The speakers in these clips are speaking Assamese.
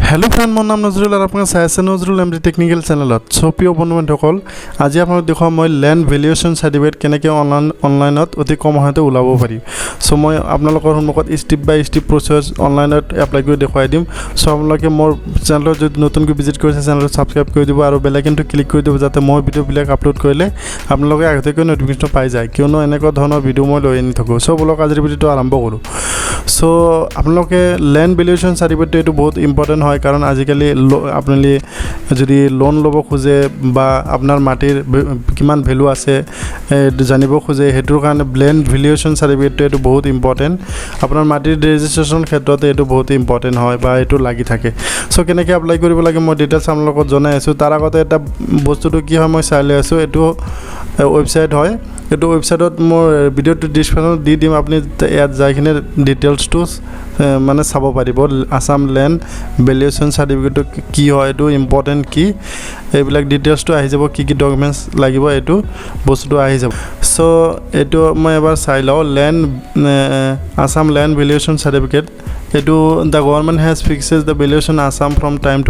हेलो फ्रेंड मोर नाम नजरुल और आपका साइस नजरुल एमडी टेक्निकल चैनल प्रिय बंधुबान्धवসকল আজি আপোনাক দেখুৱাম মই ল্যান্ড ভ্যালুয়েশন সাৰ্টিফিকেট কেনেকৈ অনলাইনত অতি কম সময়তে ওলাব পাৰি সো মই আপোনালোকৰ সন্মুখত স্টেপ বাই স্টেপ প্ৰসেস অনলাইনত এপ্লাই কৰি দেখুৱাই দিম সো আপোনালোকে মোৰ চেনেলত যদি নতুনকৈ ভিজিট কৰিছে চেনেলটো সাবস্ক্ৰাইব কৰি দিব আৰু বেল আইকনটো ক্লিক কৰি দিব যাতে মই ভিডিঅ'বিলাক আপলোড কৰিলে আপোনালোকে আগতীয়াকৈ নটিফিকেশ্যন পাই যায় কিয়নো এনেকুৱা ধৰণৰ ভিডিঅ' মই লৈ আনি থাকো সো বলক আজিৰ ভিডিঅ'টো আৰম্ভ কৰোঁ সো আপোনালোকে ল্যান্ড ভ্যালুয়েশন সাৰ্টিফিকেট এটো বহুত ইম্পৰ্টেন্ট হয় কাৰণ আজিকালি আপুনি যদি লোন ল'ব খোজে বা আপোনাৰ মাটিৰ কিমান ভ্যালু আছে জানিব খোজে হেতুৰ কাৰণে ল্যান্ড ভ্যালুয়েশন সাৰ্টিফিকেট এটো বহুত ইম্পৰ্টেন্ট আপোনাৰ মাটিৰ ৰেজিষ্ট্ৰেচন ক্ষেত্ৰত এটো বহুত ইম্পৰ্টেন্ট হয় বা এটো লাগি থাকে সো কেনেকৈ এপ্লাই কৰিব লাগে মই ডিটেইলছ আপোনালোকক জনাই আছো তাৰ আগতে এটা বস্তুটো কি হয় মই চাই লৈ আছো এটো ওয়েবসাইট হয় এটো ওয়েবসাইটত মোৰ ভিডিওটো ডিসক্ৰিপশনত দি দিম আপুনি ইয়াত যাইকিনে ডিটেইলছটো মানে চাব পাৰিব আসাম ল্যান্ড ভ্যালুয়েশন সাৰ্টিফিকেট কি হয় এটো ইম্পৰ্টেন্ট কি এইবিলাক ডিটেইলছটো আহি যাব কি কি ডকুমেন্টস লাগিব এটো বস্তুটো আহি যাব সো এটো মই এবাৰ চাই লও land Assam land valuation certificate এটো the government has fixes the valuation Assam from time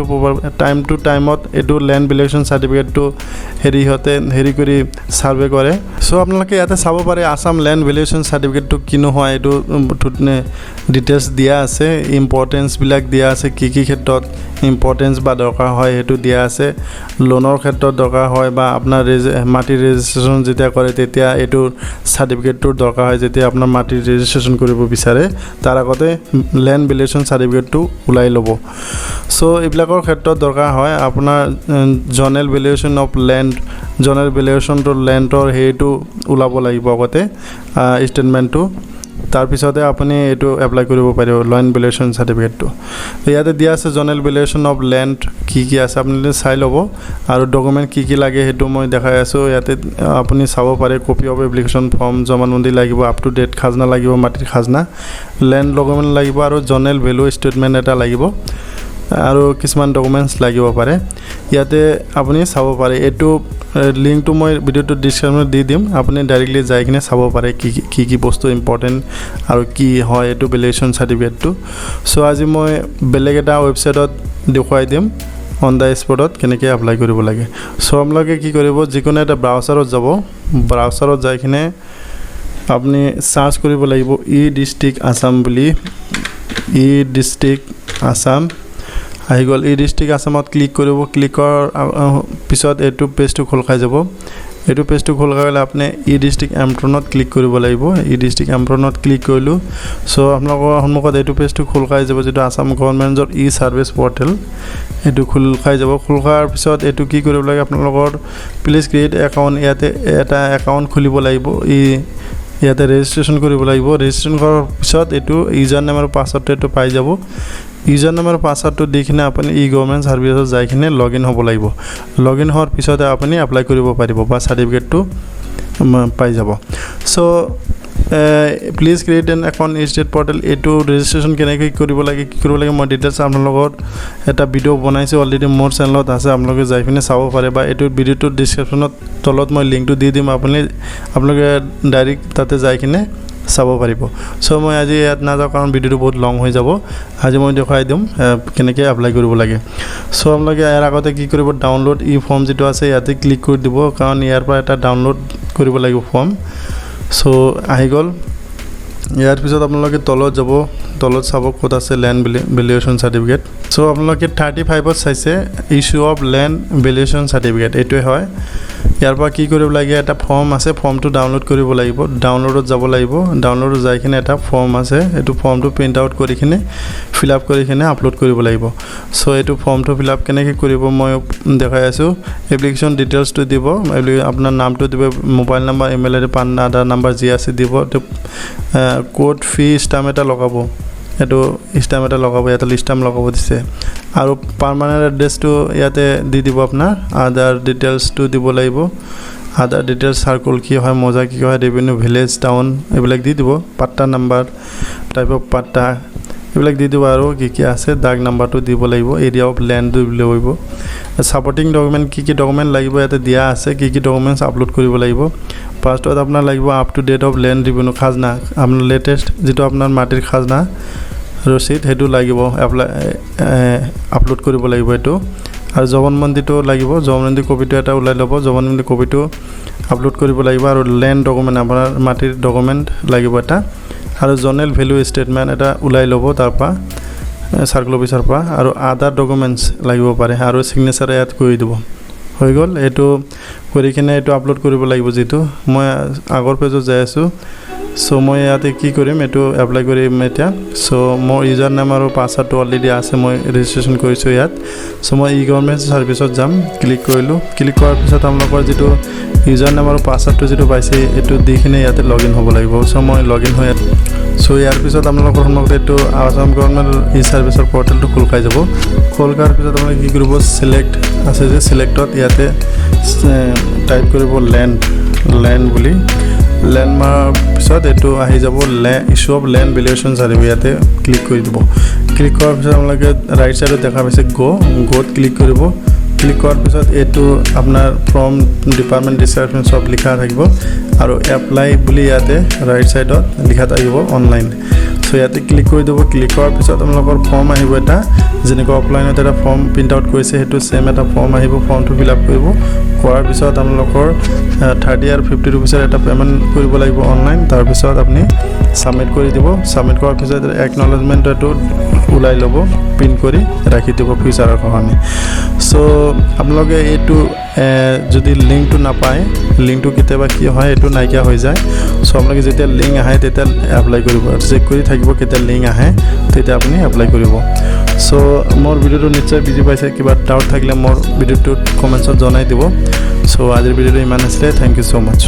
to time এটো ল্যান্ড ভ্যালুয়েশন সার্টিফিকেট তো হেৰি কৰি সাৰ্ভে কৰে সো আপোনালোকে ইয়াতে চাব পাৰে আসাম ল্যান্ড ভ্যালুয়েশন সাৰ্টিফিকেট তো কিনো হয় এটো ডিটেইলছ দিয়া আছে ইম্পৰ্টেন্স বিলাক দিয়া আছে কি কি ক্ষেত্ৰত ইম্পৰ্টেন্স বা দৰকাৰ হয় হেতু দিয়া আছে লোনৰ ক্ষেত্ৰত দৰকাৰ হয় বা আপোনাৰ মাটিৰ ৰেজিষ্ট্ৰেচন যেতিয়া কৰে তেতিয়া এটো সাৰ্টিফিকেটৰ দৰকাৰ হয় যেতিয়া আপোনাৰ মাটিৰ ৰেজিষ্ট্ৰেচন কৰিব বিচাৰে তাৰ আগতে ল্যান্ড ভ্যালুয়েশন সাৰ্টিফিকেটটো উলাই ল'ব সো এইবিলাকৰ ক্ষেত্ৰত দৰকাৰ হয় আপোনাৰ general valuation of land general valuation to ল্যান্ডৰ হেতু উলাব লাগিব আগতে ষ্টেটমেন্টটো তাৰ পিছতে আপুনি এটো এপ্লাই কৰিব পাৰিব ল্যান্ড ভ্যালুয়েশন সার্টিফিকেটটো ইয়াতে দিয়া আছে জনাল ভ্যালুয়েশন অফ ল্যান্ড কি কি আছে আপুনি চাই ল'ব আৰু ডকুমেন্ট কি কি লাগে হেতু মই দেখাই আছো ইয়াতে আপুনি চাব পাৰে কপি অফ এপ্লিকেশন ফৰ্ম জমানবন্দী লাগিব আপ টু ডেট খাজনা লাগিব মাটিৰ খাজনা ল্যান্ড ডকুমেন্ট লাগিব আৰু জনাল ভ্যালু ষ্টেটমেন্ট এটা লাগিব আৰু কিছুমান ডকুমেন্টস লাগিব পাৰে ইয়াতে আপুনি চাব পাৰে এটো লিংকটো মই ভিডিওটো ডেসক্ৰিপশনত দি দিম আপুনি ডাইৰেক্টলি যাই কিনে চাব পাৰে কি কি বস্তু ইম্পৰ্টেন্ট আৰু কি হয় এটো ভ্যালুয়েশন সাৰ্টিফিকেটটো সো আজি মই বেলেগ এটা ওয়েবসাইটত দেখুৱাই দিম অন দা স্পটত কেনেকৈ এপ্লাই কৰিব লাগে সো আপোনালোকে কি কৰিব যিকোনো এটা ব্ৰাউজাৰত যাব ব্ৰাউজাৰত যাই কিনে আপুনি সাৰ্চ কৰিব লাগিব ই ডিস্ট্ৰিক্ট আসাম বুলি ই ডিস্ট্ৰিক্ট আসাম আহি গল ই ডিস্ট্ৰিক্ট আসামত ক্লিক কৰিব ক্লিকৰ পিছত এটো পেজটো খোল খাই যাব এটো পেজটো খোল খাইলে আপুনি ই ডিস্ট্ৰিক্ট এমট্ৰনত ক্লিক কৰিব লাগিব ই ডিস্ট্ৰিক্ট এমট্ৰনত ক্লিক কৰিলো সো আপোনালোকৰ সন্মুখত এটো পেজটো খোল খাই যাব যেটো আসাম গভৰ্ণমেণ্টৰ ই সাৰ্ভিস পৰ্টেল এটো খোল খাই যাব খোল খাৰ পিছত এটো কি কৰিব লাগে আপোনালোকৰ প্লিজ ক্ৰিয়েট একাউন্ট ইয়াতে এটা একাউন্ট খুলিব লাগিব ইয়াতে ৰেজিষ্ট্ৰেচন কৰিব লাগিব ৰেজিষ্ট্ৰেচন কৰাৰ পিছত এটো ইউজাৰ নেম আৰু পাছৱৰ্ড এটো পাই যাব ইউজাৰ নেম আৰু পাছৱৰ্ডটো দেখিনে আপুনি ই গভৰ্ণমেণ্ট সাৰ্ভিসত যাই কিনে লগইন হ'ব লাগিব লগইন হোৱাৰ পিছতে আপুনি এপ্লাই কৰিব পাৰিব বা সাৰ্টিফিকেটটো পাই যাব so please create N account in state portal এটো ৰেজিষ্ট্ৰেচন কেনেকৈ কৰিব লাগে কি কৰিব লাগে মই ডিটেইলছ আপোনালোকৰ এটা ভিডিও বনাইছো অলৰেডি মোৰ চেনেলত আছে আপোনালোকে যাই কিনে চাব পাৰে বা এটো ভিডিওটো ডেসক্ৰিপশনত তলত মই লিংকটো দি দিম আপোনালোকে ডাইৰেক্ট তাতে যাই কিনে চাব পাৰিব সো মই আজি ইয়াত নাযাওঁ কাৰণ ভিডিওটো বহুত লং হৈ যাব আজি মই দেখাই দিম কেনেকৈ এপ্লাই কৰিব লাগে সো আপোনালোকে ইয়াৰ আগতে কি কৰিব ডাউনলোড ই ফৰ্ম যেটো আছে ইয়াতে ক্লিক কৰি দিব কাৰণ ইয়াৰ পৰা এটা ডাউনলোড কৰিব লাগিব ফৰ্ম সো আহি গল ইয়াৰ পিছত আপোনালোকে তলত যাব তলত চাব ক'ত আছে ল্যান্ড ভ্যালুয়েশন সার্টিফিকেট সো আপোনালোকে 35ত চাইছে issue of land valuation certificate এটোই হয় ইয়াৰ পৰা কি কৰিব লাগে এটা ফৰ্ম আছে ফৰ্মটো ডাউনলোড কৰিব লাগিব ডাউনলোডত যাব লাগিব ডাউনলোডত যাই কিনে এটা ফৰ্ম আছে এটো ফৰ্মটো প্ৰিন্ট আউট কৰি কিনে ফিল আপ কৰি কিনে আপলোড কৰিব লাগিব সো এটো ফৰ্মটো ফিল আপ কেনেকৈ কৰিব মই দেখাই আছো এপ্লিকেশন ডিটেইলছটো দিব আপোনাৰ নামটো দিব মোবাইল নাম্বাৰ ইমেইল আইডি পান আধাৰ নাম্বাৰ যি আছে দিব কোড ফি স্টাম্প এটা লগাব এটো স্টাম্প এটা লগাব ইয়াতে স্টাম্প লগাব দিছে আৰু পাৰ্মানেন্ট এড্ৰেছটো ইয়াতে দি দিব আপোনাৰ আধাৰ ডিটেইলছটো দিব লাগিব আধাৰ ডিটেইলছ সাৰ্কেল কি হয় মজা কি হয় ৰেভিনিউ ভিলেজ টাউন এইবিলাক দি দিব পাট্টা নাম্বাৰ টাইপ অফ পাট্টা এইবিলাক দি দিব আৰু কি আছে দাগ নাম্বাৰটো দিব লাগিব এৰিয়া অফ ল্যান্ড দিব লাগিব সাপোর্টিং ডকুমেন্ট কি ডকুমেন্ট লাগিব ইয়াতে দিয়া আছে কি ডকুমেন্টস আপলোড কৰিব লাগিব ফাৰ্ষ্টত আপোনাৰ লাগিব up to date of land revenue খাজনা আপোনাৰ লেটেষ্ট যেটো আপোনাৰ মাটিৰ খাজনা ৰচিদ হেতু লাগিব এপ্লাই আপলোড কৰিব লাগিব এটো আৰু জবানবন্দীটো লাগিব জবানবন্দী কপিটো এটা উলাই ল'ব জবানবন্দী কপিটো আপলোড কৰিব লাগিব আৰু ল্যান্ড ডকুমেন্ট আপোনাৰ মাটিৰ ডকুমেন্ট লাগিব এটা আৰু জনেল ভ্যালু স্টেটমেন্ট এটা উলাই ল'ব তাৰপা সাৰ্কেল অফিসাৰ পা আৰু আদাৰ ডকুমেন্টস লাগিব পাৰে আৰু সিগনেচাৰ এড কৰি দিব হৈ গল এটো কৰি কিনে এটো আপলোড কৰিব লাগিব যেটো মই আগৰ পেজত যাই আছো সো মই ইয়াতে কি কৰিম এটো এপ্লাই কৰিম এটা সো মোৰ ইউজাৰ নাম আৰু পাসওয়াৰ্ড অলৰেডি আছে মই ৰেজিষ্ট্ৰেচন কৰিছো ইয়াত সো মই ই গভৰ্ণমেণ্ট সাৰ্ভিসত যাম ক্লিক কৰিলো ক্লিক কৰাৰ পিছত আপোনালোকৰ যেটো ইউজাৰ নাম আৰু পাসওয়ার্ডটো যেটো পাইছে এটো দি কিনে ইয়াতে লগইন হ'ব লাগিব সো মই লগইন হৈ সো ইয়াৰ পিছত আপোনালোকৰ সন্মুখত এটো আসাম গভৰ্ণমেণ্ট ই সাৰ্ভিসৰ পোৰ্টেলটো খোল খাই যাব খোল কৰাৰ পিছত আপোনালোকে কি কৰিব সিলেক্ট আছে যে সিলেক্টত ইয়াতে টাইপ কৰিব ল্যান্ড বুলি ল্যান্ড মাৰ পিছত এটো আহি যাব issue of land valuation certificate ইয়াতে ক্লিক কৰি দিব ক্লিক কৰাৰ পিছত আপোনালোকে ৰাইট সাইডত দেখা পাইছে গোত ক্লিক কৰিব ক্লিক কৰাৰ পিছত এটো আপোনাৰ ফ্ৰম ডিপাৰ্টমেন্ট ডিসক্ৰিপশন সব লিখা থাকিব আৰু এপ্লাই বুলি ইয়াতে ৰাইট সাইডত লিখা থাকিব অনলাইন সো ইয়াতে ক্লিক কৰি দিব ক্লিক কৰাৰ পিছত আপোনালোকৰ ফৰ্ম আহিব এটা যেনেকৈ অফলাইনত এটা ফৰ্ম প্ৰিন্ট আউট কৰিছে হেতু সেম এটা ফৰ্ম আহিব ফৰ্মটো ফিল আপ কৰিব কৰাৰ পিছত আপোনালোকৰ 30 আৰু 50 रुपीसৰ এটা পেমেন্ট কৰিব লাগিব অনলাইন তাৰ পিছত আপুনি সাবমিট কৰি দিব সাবমিট কৰাৰ পিছত একনলেজমেন্ট এটো উলাই ল'ব পিন কৰি ৰাখি দিব ফিউচাৰৰ কাৰণে সো আপোনালোকে এটো যদি লিংকটো নাপায় লিংকটো কেতিয়াবা কি হয় এটো নাইকিয়া হৈ যায় সো আপোনালোকে যেতিয়া লিংক আহে তেতিয়া এপ্লাই কৰিব চেক কৰি থাকিব কেতিয়া লিংক আহে তেতিয়া আপুনি এপ্লাই কৰিব সো মোৰ ভিডিওটো নিশ্চয় বুজি পাইছে কিবা ডাউট থাকিলে মোৰ ভিডিওটো কমেন্টছত জনাই দিব সো আজিৰ ভিডিওটো ইমান আছিল থ্যাংক ইউ সো মাচ